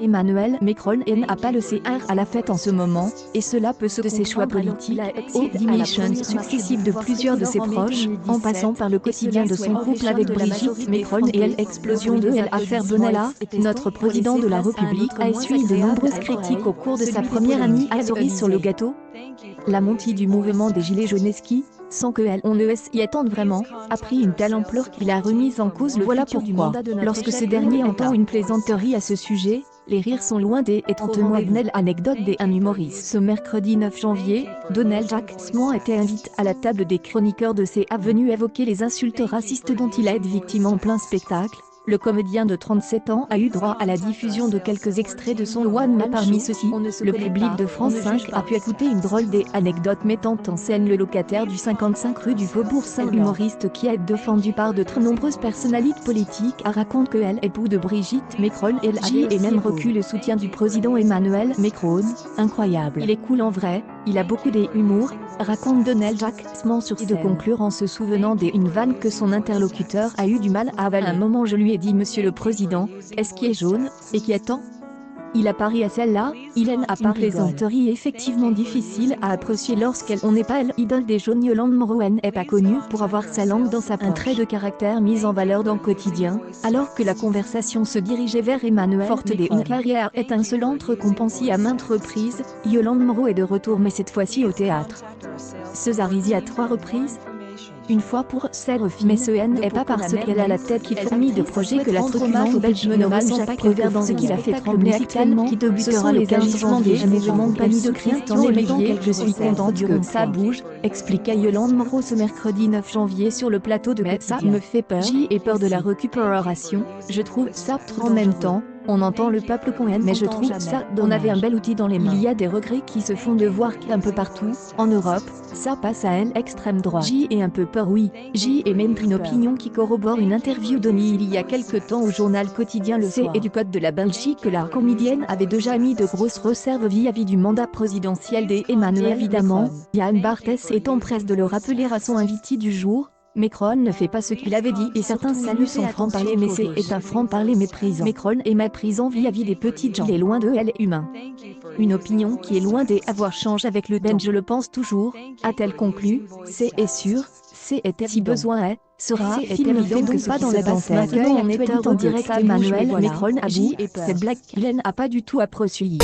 Emmanuel Macron n'a pas le CR à la fête en ce moment, et cela peut se de ses choix politiques, aux démissions successives de plusieurs de ses proches, en passant par le quotidien de son couple avec Brigitte Macron et l'explosion de l'affaire Benalla. Notre président de la République a essuyé de nombreuses critiques au cours de sa première année à cerise sur le gâteau. La montée du mouvement des Gilets jaunes sans que on ne s'y attende vraiment, a pris une telle ampleur qu'il a remis en cause le voilà pourquoi. Lorsque ce dernier entend une plaisanterie à ce sujet, les rires sont loin d'être témoignent anecdote d'un humoriste. Ce mercredi 9 janvier, Donald Jackson était invité à la table des chroniqueurs de CA venu évoquer les insultes racistes dont il est victime en plein spectacle. Le comédien de 37 ans a eu droit à la diffusion de quelques extraits de son one-man. Parmi ceux-ci, le public de France 5 a pu écouter une drôle d'anecdote mettant en scène le locataire du 55 rue du Faubourg Saint, humoriste qui est défendu par de très nombreuses personnalités politiques, a raconte que elle, époux de Brigitte Macron, et même reçu le soutien du président Emmanuel Macron. Incroyable. Il est cool en vrai, il a beaucoup d'humour, raconte Donald Jackson sur de conclure en se souvenant d'une vanne que son interlocuteur a eu du mal à avaler. À un moment je lui ai dit Monsieur le Président, est-ce qui est jaune, et qui attend? Il a pari à celle-là, il a pas plaisanterie effectivement difficile à apprécier lorsqu'on n'est pas l'idole des jaunes. Yolande Moreau n'est pas connue pour avoir sa langue dans sa poche. Un trait de caractère mis en valeur dans le quotidien, alors que la conversation se dirigeait vers Emmanuel, forte d'une carrière étincelante récompensée à maintes reprises, Yolande Moreau est de retour mais cette fois-ci au théâtre. Césarisie à 3 reprises. Une fois pour Séraphine, mais ce n'est pas parce qu'elle a la tête qui fourmille de projets que la truculente belge ne ressent pas prévert dans ce qu'il a fait trembler actuellement qui débutera le 15 janvier. Mouvement Panique de Christian Léveillé, je suis contente que ça bouge, expliqua Yolande Moreau ce mercredi 9 janvier sur le plateau de Ça me fait peur, j'ai peur de la récupération, je trouve ça trop en même temps. On entend le peuple qu'on aime, mais je trouve ça, on avait un bel outil dans les mains. Il y a des regrets qui se font de voir qu'un peu partout, en Europe, ça passe à l'extrême droite. J est un peu peur, oui. J est même une opinion qui corrobore une interview donnée il y a quelque temps au journal quotidien Le Soir et du Code de la Belgique que la comédienne avait déjà mis de grosses réserves vis-à-vis du mandat présidentiel d'Emmanuel. Évidemment, Yann Barthès est empressé de le rappeler à son invité du jour. Macron ne fait pas ce qu'il avait dit et certains saluent son franc-parler mais c'est un franc-parler méprisant. Macron est méprisant vis-à-vis des petites gens. Il est loin de elle humain. Une opinion qui est loin d'avoir changé avec le temps. Je le pense toujours, a-t-elle conclu, c'est sûr, c'est si besoin est, sera filmé donc pas dans la basse maintenant on est en direct. Emmanuel Macron a dit, cette blague qu'il n'a pas du tout appréciée.